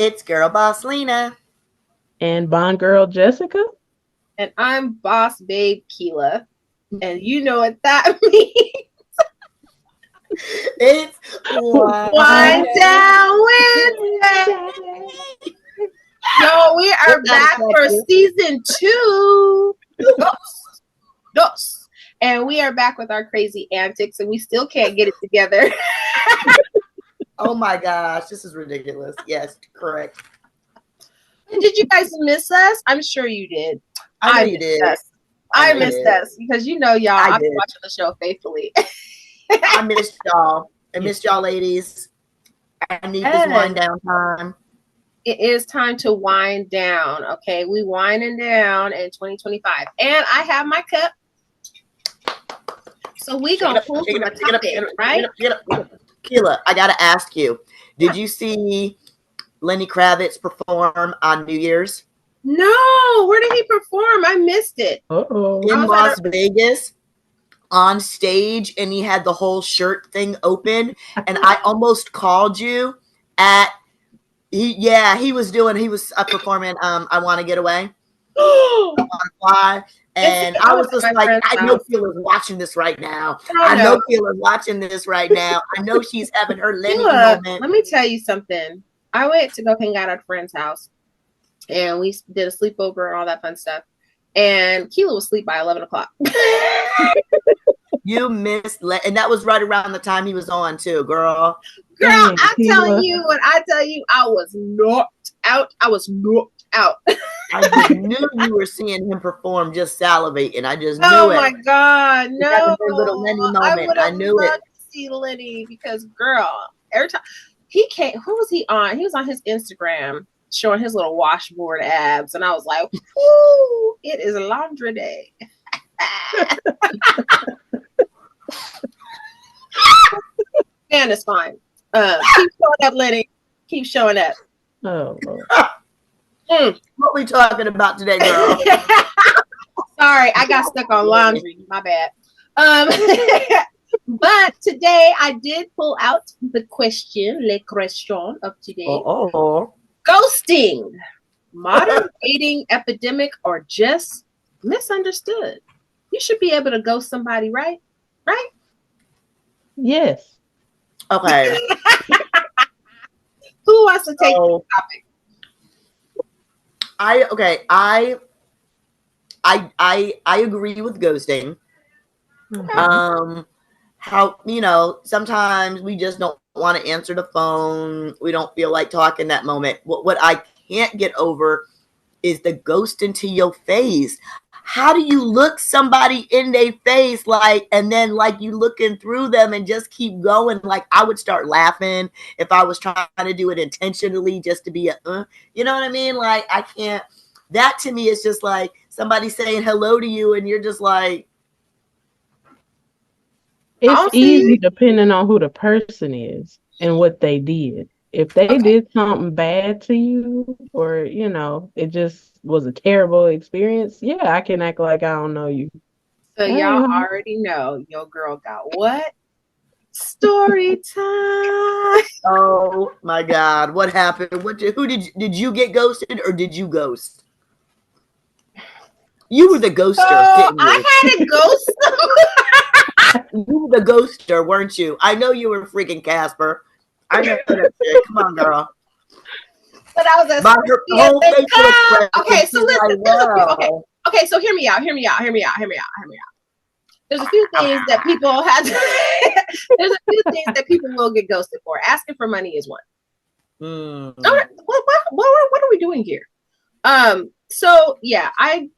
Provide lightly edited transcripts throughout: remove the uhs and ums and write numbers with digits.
It's Girl Boss Lena. And Bond Girl Jessica. And I'm Boss Babe Kealah. And you know what that means. It's Whine Down Wednesday. Yo, we are back for season 2. Dos. And we are back with our crazy antics, and we still can't get it together. Oh my gosh, this is ridiculous. Yes, correct. Did you guys miss us? I'm sure you did. I know you did. I missed us because you know y'all. I've been watching the show faithfully. I missed y'all. I missed y'all, ladies. I need this wind down time. It is time to wind down. Okay, we winding down in 2025, and I have my cup. So we gonna pull from a topic, right? Kealah, I gotta ask you: did you see Lenny Kravitz perform on New Year's? No, where did he perform? I missed it. In Las Vegas, on stage, and he had the whole shirt thing open, and I almost called you at. He was performing. I Want to Get Away. I Want to Fly. And I was just like, I know Kealah's watching this right now. I know Kealah's watching this right now. I know she's having her Lenny moment. Let me tell you something. I went to go hang out at a friend's house, and we did a sleepover and all that fun stuff. And Kealah was asleep by 11 o'clock. You missed, and that was right around the time he was on too, girl. Girl, I'm telling you, when I tell you, I was knocked out. I just knew you were seeing him perform, just salivating. I just knew it. Oh my God, no! That was a little Lenny moment. I knew it. To see Lenny because, girl, every time he came, who was he on? He was on his Instagram showing his little washboard abs, and I was like, "Ooh, it is laundry day." And it's fine. Keep showing up, Lenny. Keep showing up. Oh. What we talking about today, girl? Sorry, I got stuck on laundry. My bad. But today I did pull out the question, le question of today. Ghosting, modern dating epidemic, or just misunderstood? You should be able to ghost somebody, right? Right? Yes. Okay. Who wants to take this topic? I agree with ghosting. Mm-hmm. How, sometimes we just don't want to answer the phone. We don't feel like talking that moment. What I can't get over is the ghost into your face. How do you look somebody in their face, and then you looking through them and just keep going? I would start laughing if I was trying to do it intentionally just to be you know what I mean? I can't. That to me is just like somebody saying hello to you and you're just like. It's easy depending on who the person is and what they did. If they did something bad to you, or it just was a terrible experience, yeah, I can act like I don't know you. So y'all already know your girl got what? Story time. Oh my God, what happened? Did you get ghosted or did you ghost? You were the ghoster. I had a ghost. You were the ghoster, weren't you? I know you were freaking Casper. I know that shit. Come on, girl. But I was okay, so listen. Okay, so hear me out. There's a few things that people have. There's a few things that people will get ghosted for. Asking for money is one. All right, what are we doing here? So yeah, I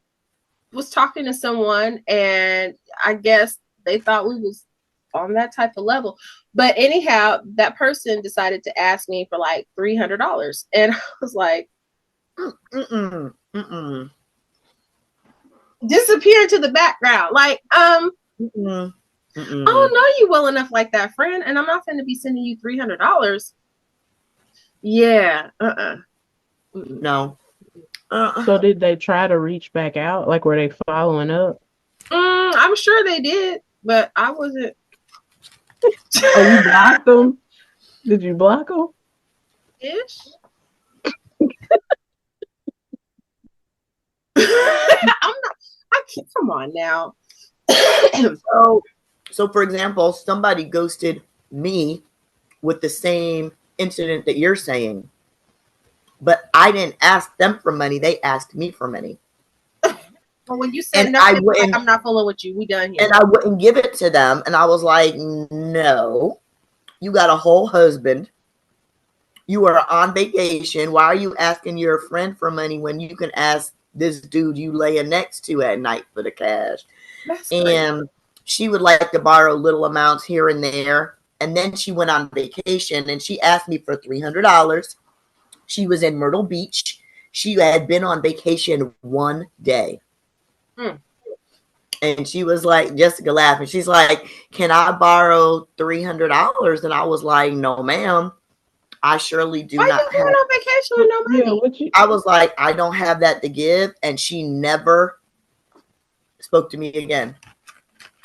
was talking to someone, and I guess they thought we was on that type of level. But anyhow, that person decided to ask me for $300, and I was like, disappear into the background. I don't know you well enough like that, friend, and I'm not going to be sending you $300. Yeah. No. So did they try to reach back out? Were they following up? I'm sure they did, but I wasn't. Oh, you blocked them? Did you block them? Ish. come on now. So for example, somebody ghosted me with the same incident that you're saying, but I didn't ask them for money. They asked me for money. Well, when you said And no, I wouldn't, I'm not fooling with you. We done here. and I wouldn't give it to them. And I was like, no, you got a whole husband. You are on vacation. Why are you asking your friend for money when you can ask this dude you laying next to at night for the cash? That's And crazy. she would like to borrow little amounts here and there. And then she went on vacation and she asked me for $300. She was in Myrtle Beach. She had been on vacation one day. And she was like, Jessica laughing. She's like, can I borrow $300? And I was like, no, ma'am. I surely do Why not you going on vacation with no money? I was like, I don't have that to give. And she never spoke to me again.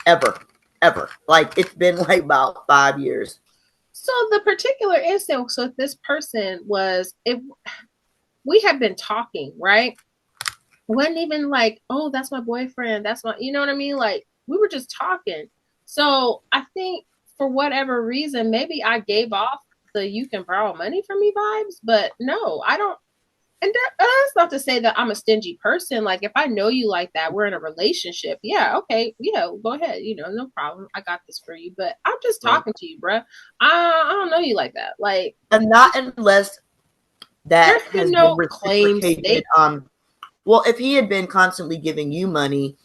Ever. Like, it's been like about 5 years. So the particular instance with this person was, if we had been talking, right? It wasn't even like, oh, that's my boyfriend. That's my, you know what I mean? Like, we were just talking. So I think for whatever reason, maybe I gave off the you can borrow money from me vibes, but no, I don't. And that's not to say that I'm a stingy person. Like, if I know you like that, we're in a relationship. Yeah, okay, yeah, go ahead. You know, no problem. I got this for you. But I'm just talking to you, bruh. I don't know you like that. Like, and not unless that has no been claims. reciprocated. Well, if he had been constantly giving you money,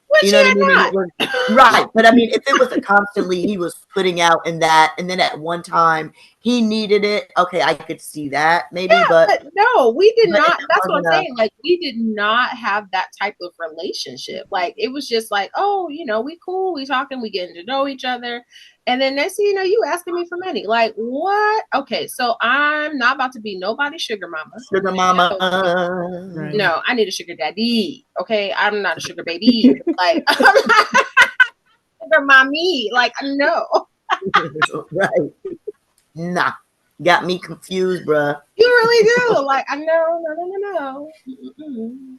which you know what I mean? not. Was, right. But I mean, if it was a constantly he was putting out in that, and then at one time he needed it, okay, I could see that maybe. Yeah, but no, we did not. That's what I'm saying. Like, we did not have that type of relationship. Like, it was just like, oh, you know, we cool, we talking, we getting to know each other. And then next thing you know, you asking me for money. Like, what? Okay, so I'm not about to be nobody's sugar mama. Sugar mama. No, I need a sugar daddy. Okay, I'm not a sugar baby. Like, I'm not sugar mommy. Like, no. Right. Nah. Got me confused, bruh. You really do. Like, I know, no.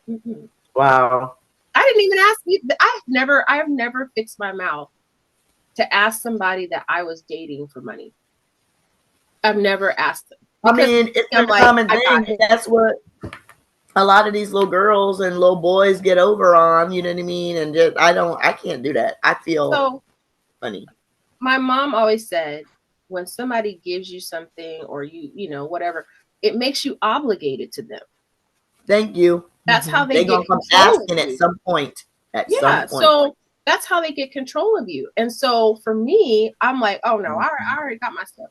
Mm-mm. Wow. I didn't even ask you. I've never fixed my mouth to ask somebody that I was dating for money. I've never asked them. I mean, it's a common thing. That's what a lot of these little girls and little boys get over on, you know what I mean? And just, I can't do that. I feel funny. My mom always said, when somebody gives you something or you know, whatever, it makes you obligated to them. Thank you. That's how they get control asking at some point. So that's how they get control of you. And so for me, I'm like, oh no, I already got my stuff.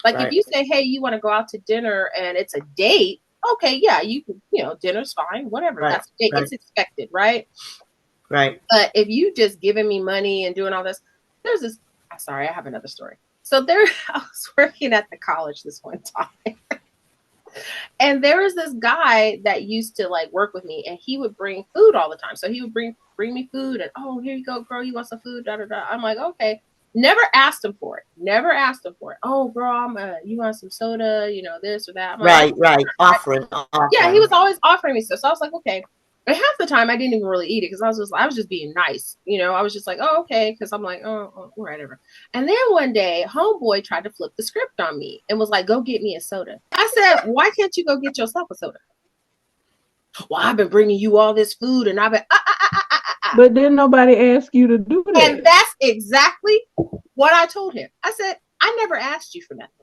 Like, if you say, hey, you want to go out to dinner and it's a date, okay, yeah, you can, you know, dinner's fine, whatever. That's a date. It's expected, right? Right. But if you just giving me money and doing all this, there's this. Sorry, I have another story. So I was working at the college this one time. And there was this guy that used to like work with me, and he would bring food all the time. So he would bring me food, and oh, here you go, girl, you want some food? Da da da. I'm like, okay. Never asked him for it. Oh, girl, you want some soda? You know, this or that. Right. Offering. Yeah, he was always offering me stuff. So I was like, okay. And half the time I didn't even really eat it because I was just being nice. You know, I was just like, oh, okay. Because I'm like, oh, whatever. And then one day, homeboy tried to flip the script on me and was like, go get me a soda. I said, why can't you go get yourself a soda? Well, I've been bringing you all this food and I've been, But didn't nobody ask you to do that? And that's exactly what I told him. I said, I never asked you for nothing.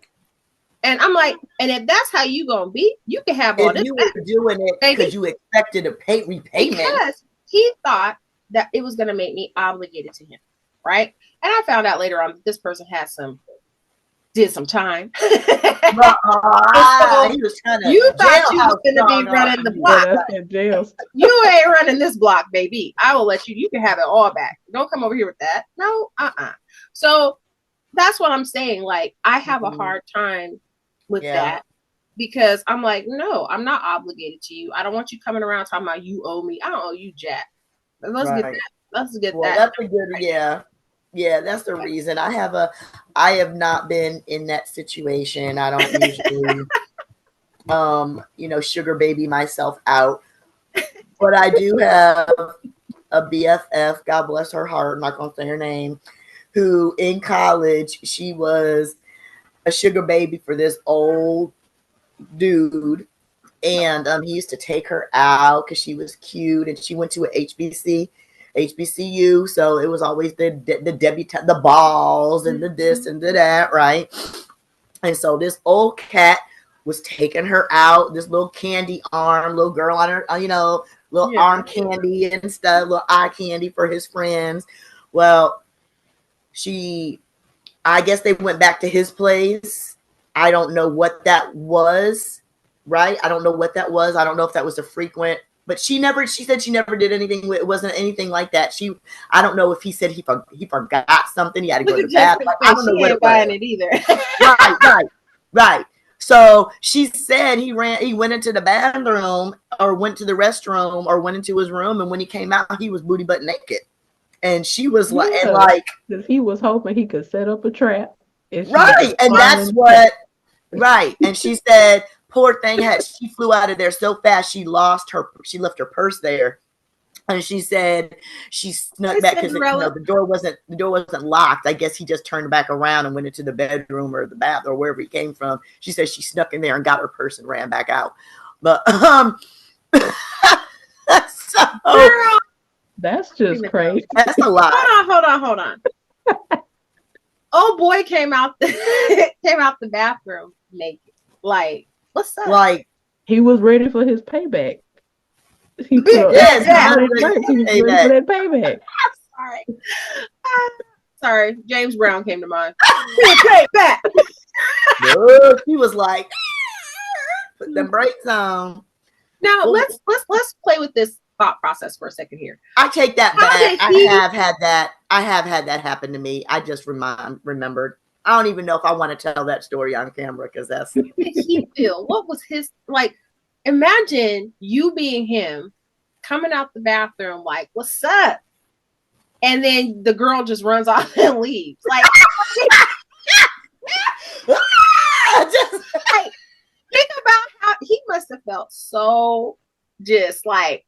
And I'm like, and if that's how you gonna be, you can have all this. You were doing it because you expected a repayment. Because he thought that it was gonna make me obligated to him, right? And I found out later on that this person did some time. So, he was trying to. You thought you was gonna be running the block. You ain't running this block, baby. I will let you. You can have it all back. Don't come over here with that. No, So that's what I'm saying. Like, I have a hard time with that because I'm like, no, I'm not obligated to you. I don't want you coming around talking about you owe me. I don't owe you jack. Let's get that. Let's get that. That's a good, yeah, that's the reason. I have not been in that situation. I don't usually, sugar baby myself out. But I do have a BFF, God bless her heart, I'm not gonna say her name, who in college she was a sugar baby for this old dude, and he used to take her out because she was cute, and she went to a HBCU, so it was always the debutante, the balls, and the this and the that, right? And so this old cat was taking her out, this little candy arm, little girl on her, little arm candy and stuff, little eye candy for his friends. Well, I guess they went back to his place. I don't know what that was, right? I don't know what that was. I don't know if that was a frequent, but she said she never did anything. It wasn't anything like that. I don't know if he said he forgot something. He had to go to the bathroom. I don't know what it was. It either. Right. So she said he went into the bathroom or went to the restroom or went into his room. And when he came out, he was booty butt naked. And she was like, he was hoping he could set up a trap. Right. And that's what, right. And she said, poor thing she flew out of there so fast, she left her purse there. And she said she snuck back because the door wasn't locked. I guess he just turned back around and went into the bedroom or the bath or wherever he came from. She said she snuck in there and got her purse and ran back out. But so, girl, that's just crazy. That's a lot. Hold on. Oh boy came out the bathroom naked. Like, what's up? Like, he was ready for his payback. He was ready for that payback. Sorry, James Brown came to mind. Payback. No, he was like, put them brakes on. Now let's play with this thought process for a second here. I take that back. I have had that happen to me. I just remembered. I don't even know if I want to tell that story on camera because that's. How did he feel? What was his like? Imagine you being him, coming out the bathroom like, "What's up?" And then the girl just runs off and leaves. Like, think about how he must have felt. So just like.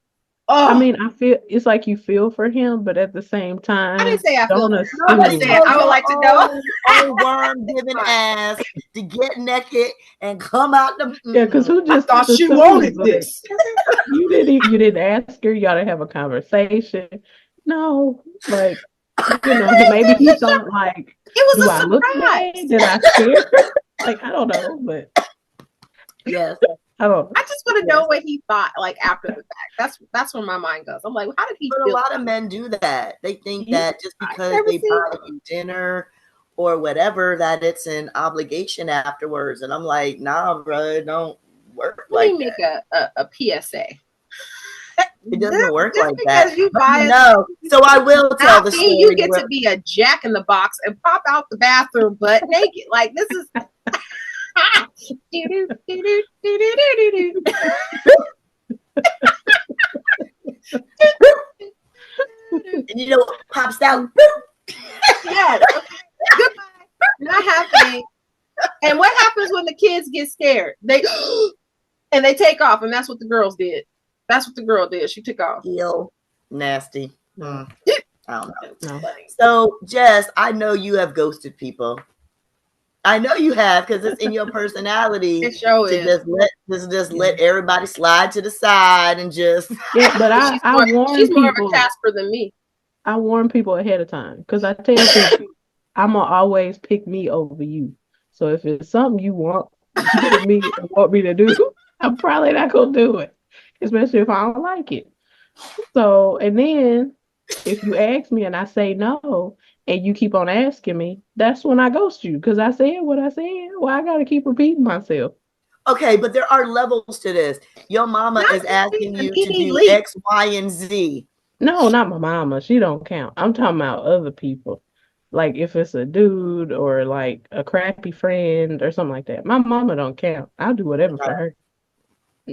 Oh. I mean, I feel it's like you feel for him, but at the same time, I didn't say I feel. I would like to know. Old worm giving ass to get naked and come out the. Yeah, because who just thought she wanted this? You didn't ask her. You got to have a conversation. No, like maybe he thought like it was do a I surprise. Look bad? Did I scare her? Like I don't know, but yes. I just want to know what he thought, like after the fact. That's where my mind goes. I'm like, how did he feel? But a lot of men do that. They think that just because they buy you dinner or whatever, that it's an obligation afterwards. And I'm like, nah, bro, it don't work like that. Let me make a PSA. It doesn't work like that. You buy no. So I will tell the story. You get to be a jack in the box and pop out the bathroom butt naked. Like this is. And you know what pops out? Yes. Goodbye. Not happening. And what happens when the kids get scared? They take off, and that's what the girls did. That's what the girl did. She took off. Ew. Nasty. I don't know. No. So, Jess, I know you have ghosted people. I know you have because it's in your personality just let everybody slide to the side and just. Yeah, but I warn she's people. More of a Casper than me. I warn people ahead of time because I tell people I'm gonna always pick me over you. So if it's something you want me to do, I'm probably not gonna do it, especially if I don't like it. So and then if you ask me and I say no. And you keep on asking me, that's when I ghost you because I said what I said. Well, I got to keep repeating myself. Okay, but there are levels to this. Your mama is asking you to do X, Y, and Z. No, not my mama. She don't count. I'm talking about other people. Like if it's a dude or like a crappy friend or something like that. My mama don't count. I'll do whatever for her.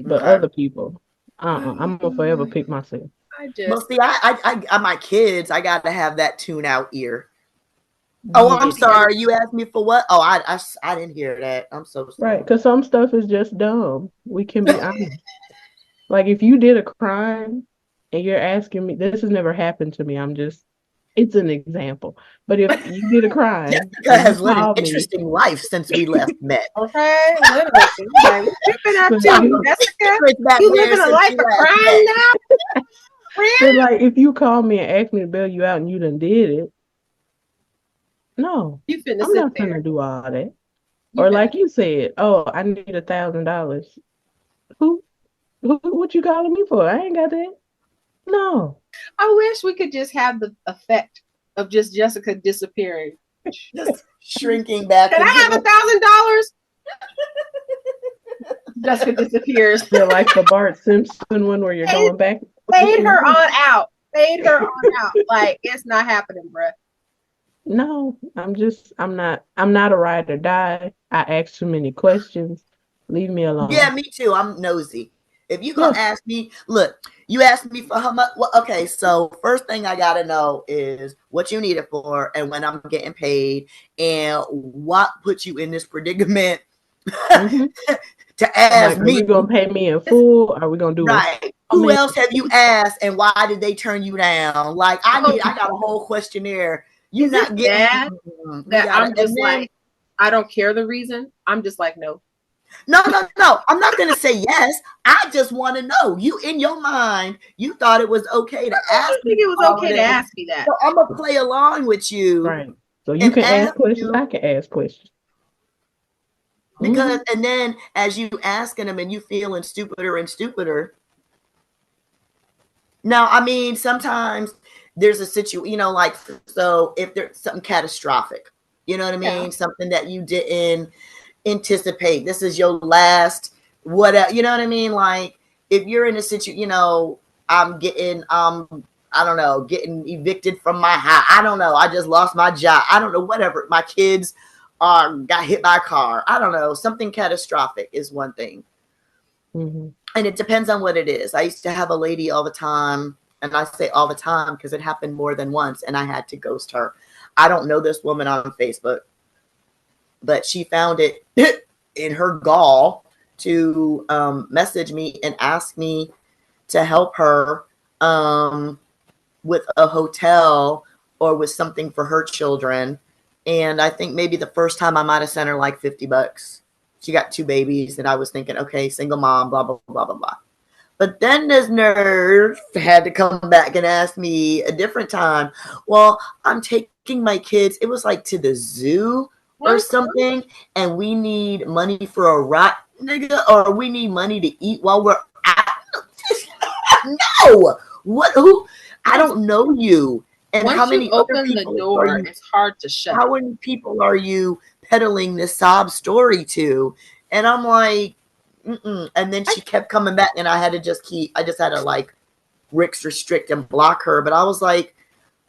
But other people, I'm gonna forever pick myself. Well, see, I my kids, I got to have that tune out ear. Oh, I'm sorry. You asked me for what? Oh, I didn't hear that. I'm so sorry. Right, because some stuff is just dumb. We can be honest. Like if you did a crime and you're asking me, this has never happened to me. It's an example. But if you did a crime Jessica and you has led an called me, interesting life since we last met. Okay, literally. Like, what you been up but to, Jessica? Back You there living a since life we of last crime met. now? but like if you call me and ask me to bail you out and you done did it, no, You finna I'm sit not there. gonna do all that. You Or finna. like you said, oh, I need $1,000. Who, what you calling me for? I ain't got that. No. I wish we could just have the effect of just Jessica disappearing. Just shrinking back. Can I have $1,000? Jessica disappears. Feel like the Bart Simpson one where you're going back. Fade her on out. Fade her on out. Like, it's not happening, bruh. No, I'm not a ride or die. I ask too many questions. Leave me alone. Yeah, me too. I'm nosy. If you gonna Yeah. ask me, look, you asked me for how much. Well, okay, so first thing I gotta know is what you need it for, and when I'm getting paid, and what put you in this predicament Mm-hmm. to ask Like, are me. you gonna pay me in full? Are we gonna do Right? Who else have you asked, and why did they turn you down? Like, I got a whole questionnaire. You Is not it getting bad that I'm just like, I don't care the reason. I'm just like, no. No. I'm not going to say yes. I just want to know. You, in your mind, you thought it was okay to ask me. I think it was okay to ask me that. So I'm going to play along with you. Right. So you can ask questions. I can ask questions. Because, and then as you asking them and you feeling stupider and stupider. Now, I mean, sometimes there's a situation, like, so if there's something catastrophic, you know what I mean? Yeah. Something that you didn't anticipate. This is your last whatever, you know what I mean? Like if you're in a situation, I'm getting I don't know, getting evicted from my house. I don't know. I just lost my job. I don't know, whatever. My kids got hit by a car. I don't know. Something catastrophic is one thing. Mm-hmm. And it depends on what it is. I used to have a lady all the time, and I say all the time because it happened more than once, and I had to ghost her. I don't know this woman on Facebook, but she found it in her gall to message me and ask me to help her with a hotel or with something for her children. And I think maybe the first time I might have sent her like $50. She got 2 babies, and I was thinking, okay, single mom, blah, blah, blah, blah, blah. But then this nurse had to come back and ask me a different time. Well, I'm taking my kids. It was like to the zoo or something, and we need money for a ride, nigga, or we need money to eat while we're at. No, what? Who? I don't know you. And once how many you open the door, it's hard to shut. How many people are you peddling this sob story to? And I'm like, mm-mm. And then she kept coming back, and I just had to like restrict and block her. But I was like,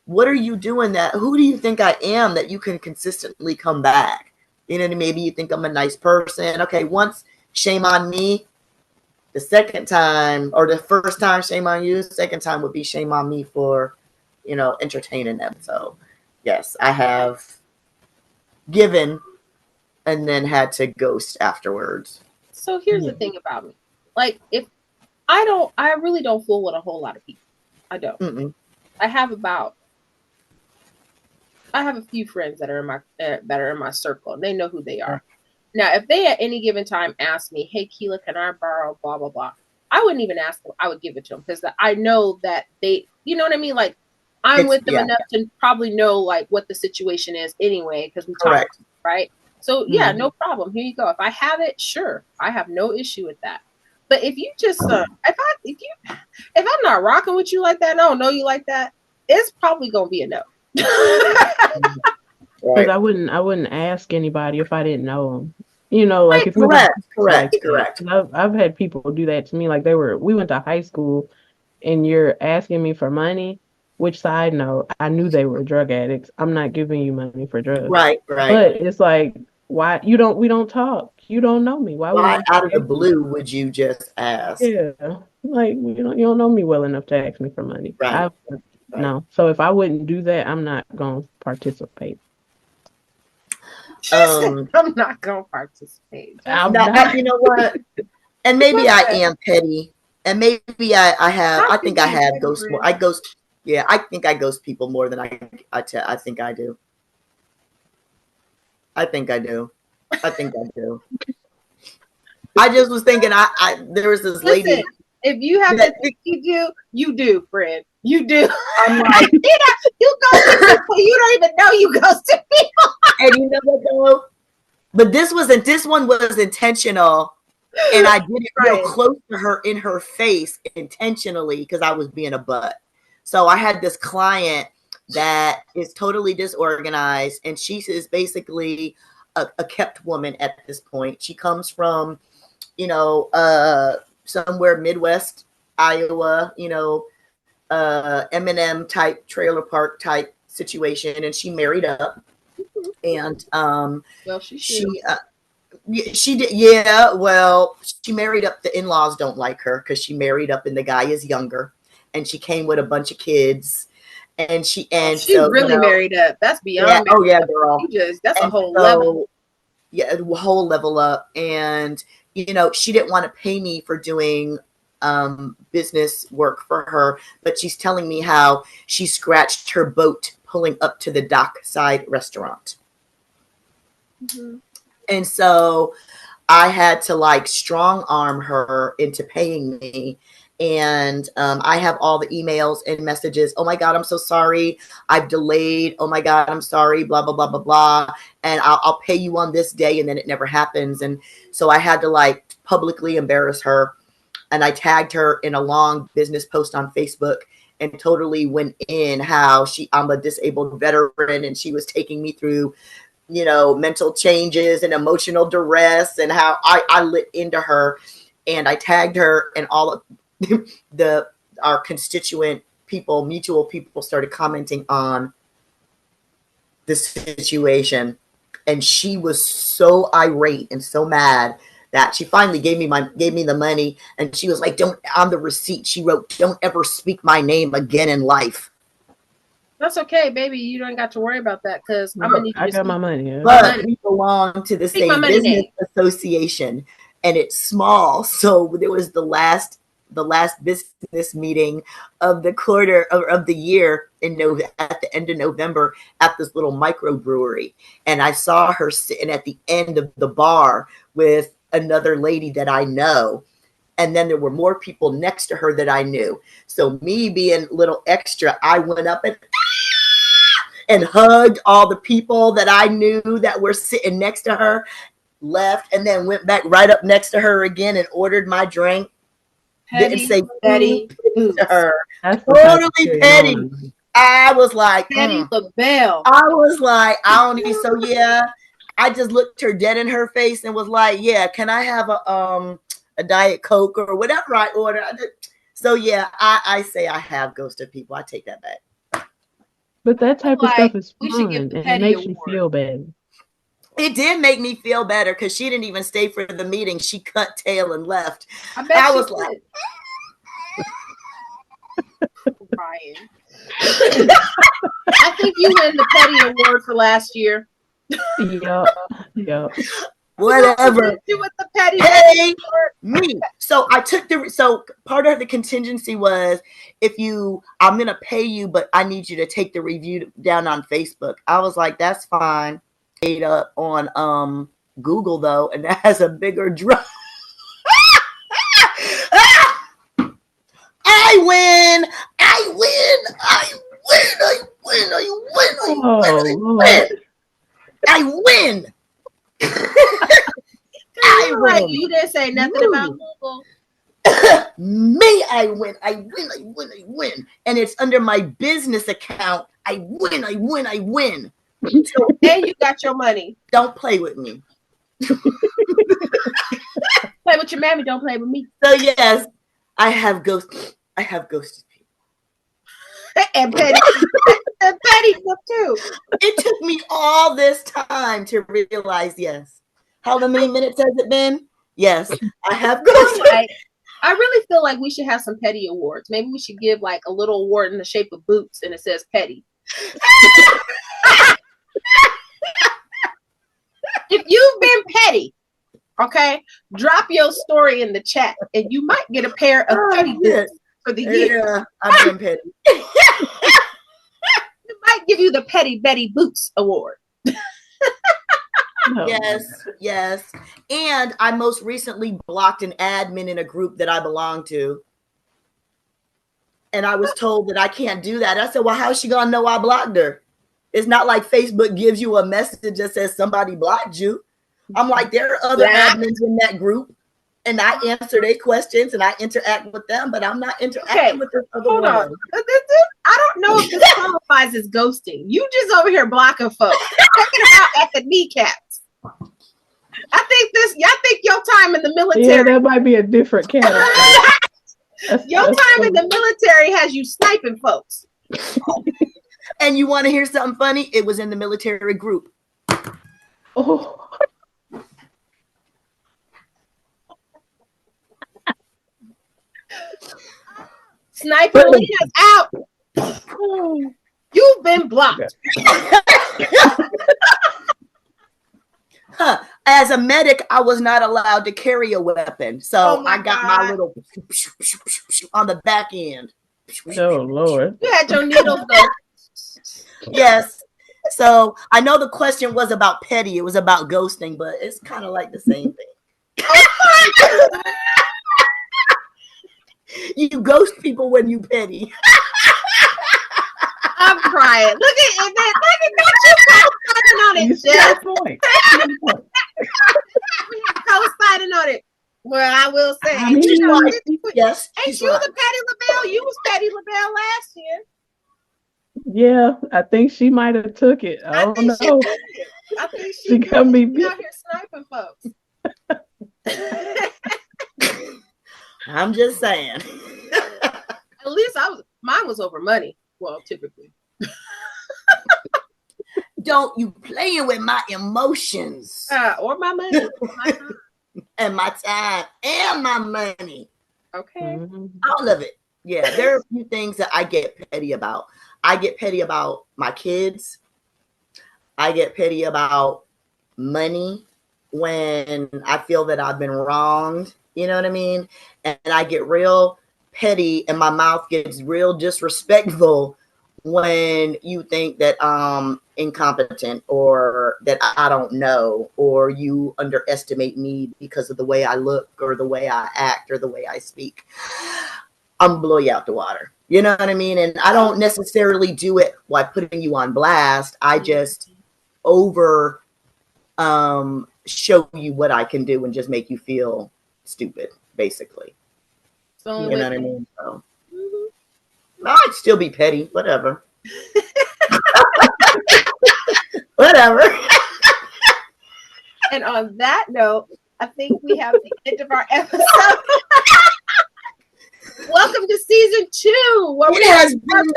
what are you doing that? Who do you think I am that you can consistently come back? You know, maybe you think I'm a nice person. Okay, once, shame on me. The second time, or the first time, shame on you. The second time would be shame on me for, entertaining them. So, yes, I have given and then had to ghost afterwards. So here's the thing about me. Like, if I really don't fool with a whole lot of people. I don't. Mm-mm. I have a few friends that are in my circle, and they know who they are. Now, if they at any given time ask me, "Hey, Kealah, can I borrow blah blah blah?" I wouldn't even ask them. I would give it to them because I know that they, you know what I mean. Like, I'm with them enough to probably know like what the situation is anyway because we talk, right? So yeah, no problem. Here you go. If I have it, sure, I have no issue with that. But if you just if I'm not rocking with you like that, and I don't know you like that, it's probably gonna be a no. Because I wouldn't ask anybody if I didn't know them. Like if correct. I've had people do that to me. Like we went to high school, and you're asking me for money. Which side note, I knew they were drug addicts. I'm not giving you money for drugs. Right. But it's like, why we don't talk. You don't know me. Why out of the blue would you just ask? Yeah, like you don't know me well enough to ask me for money. Right. No. So if I wouldn't do that, I'm not gonna participate. I'm not gonna participate. You know what? And maybe I am petty. And maybe I have. I think I have petty, ghost more. friend. I ghost. Yeah, I think I ghost people more than I think I do. I think I do. I think I do. I just was thinking. There was this lady. Listen, if you have to think you do, friend. You do. I'm like, you ghosted people. You don't even know you ghosted people. and you know what though? But this one was intentional, and I did it real close to her in her face intentionally because I was being a butt. So I had this client that is totally disorganized, and she is basically a kept woman at this point. She comes from, somewhere Midwest Iowa, M&M type trailer park type situation, and she married up, and well, she did. Yeah, well, she married up. The in-laws don't like her because she married up, and the guy is younger, and she came with a bunch of kids, and she really married up. That's beyond. Yeah, oh yeah, girl. That's a whole level. Yeah, a whole level up, and she didn't want to pay me for doing business work for her, but she's telling me how she scratched her boat pulling up to the dockside restaurant. Mm-hmm. And so I had to strong arm her into paying me. And I have all the emails and messages. Oh my God, I'm so sorry. I've delayed. Oh my God, I'm sorry. Blah, blah, blah, blah, blah. And I'll pay you on this day. And then it never happens. And so I had to publicly embarrass her. And I tagged her in a long business post on Facebook and totally went in how I'm a disabled veteran, and she was taking me through, mental changes and emotional duress, and how I lit into her, and I tagged her, and all of our constituent people, mutual people, started commenting on the situation, and she was so irate and so mad that she finally gave me the money, and she was like, on the receipt she wrote, "Don't ever speak my name again in life." That's okay, baby. You don't got to worry about that because I'm gonna need you to got my money. Yeah. But we belong to the same business association, and it's small. So there was the last business meeting of the quarter of the year at the end of November at this little microbrewery, and I saw her sitting at the end of the bar with another lady that I know, and then there were more people next to her that I knew. So me being a little extra, I went up and hugged all the people that I knew that were sitting next to her, left, and then went back right up next to her again and ordered my drink. Didn't say petty to her. That's totally petty. I was like, Petty LaBelle. I was like, I don't need. So yeah, I just looked her dead in her face and was like, yeah, can I have a Diet Coke or whatever I ordered? So yeah, I say I have ghosted people. I take that back. But that type of stuff is fun, and it makes you feel bad. It did make me feel better because she didn't even stay for the meeting. She cut tail and left. I was like, Ryan. I think you win the petty award for last year. Yeah. Whatever. You with the petty me. So I took so part of the contingency was I'm gonna pay you, but I need you to take the review down on Facebook. I was like, that's fine. Data on Google though, and that has a bigger drop. I win. You didn't say nothing about Google. I win. And it's under my business account. I win. So, and you got your money. Don't play with me. Play with your mammy, don't play with me. So yes, I have ghosted people. And petty too. It took me all this time to realize, yes. How many minutes has it been? Yes, I have ghosted. I really feel like we should have some petty awards. Maybe we should give a little award in the shape of boots and it says petty. If you've been petty Okay, drop your story in the chat, and you might get a pair of petty boots for the year. Yeah, I've been petty. We might give you the Petty Betty Boots Award. No. Yes. And I most recently blocked an admin in a group that I belong to. And I was told that I can't do that. I said, well, how's she going to know I blocked her? It's not like Facebook gives you a message that says somebody blocked you. I'm like, there are other admins in that group, and I answer their questions and I interact with them, but I'm not interacting with this other woman. On. I don't know if this qualifies as ghosting. You just over here blocking folks, checking them out at the kneecaps. I think your time in the military. Yeah, that might be a different category. Your time in the military has you sniping folks. And you want to hear something funny? It was in the military group. Oh. Sniper Lena's out. You've been blocked. As a medic, I was not allowed to carry a weapon. So I got my little on the back end. Oh, Lord. You had your needles though. Yes. So I know the question was about petty. It was about ghosting, but it's kind of like the same thing. You ghost people when you petty. I'm crying. Look at you co-signing on it, Jeff. Co-signing on it. Well, I will say, yes. Ain't you the Patty LaBelle? You was Patty LaBelle last year. Yeah, I think she might have took it. I don't know. I think she got me out here sniping folks. I'm just saying. At least mine was over money. Well, typically. Don't you playing with my emotions. Or my money. And my time. And my money. Okay. Mm-hmm. All of it. Yeah, there are a few things that I get petty about. I get petty about my kids. I get petty about money when I feel that I've been wronged. You know what I mean? And I get real petty and my mouth gets real disrespectful when you think that I'm incompetent or that I don't know, or you underestimate me because of the way I look or the way I act or the way I speak. I'm gonna blow you out the water. You know what I mean? And I don't necessarily do it while putting you on blast. I just over show you what I can do and just make you feel stupid, basically. So you know what I mean? So I'd still be petty, whatever. Whatever. And on that note, I think we have the end of our episode. Welcome to season 2, where we have the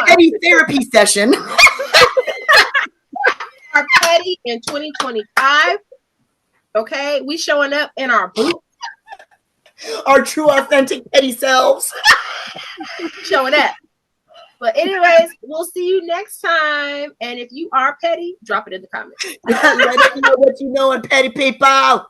petty therapy session. Our petty in 2025. Okay, we showing up in our boots. Our true, authentic, petty selves. Showing up. But anyways, we'll see you next time. And if you are petty, drop it in the comments. Let us know what you know in petty people.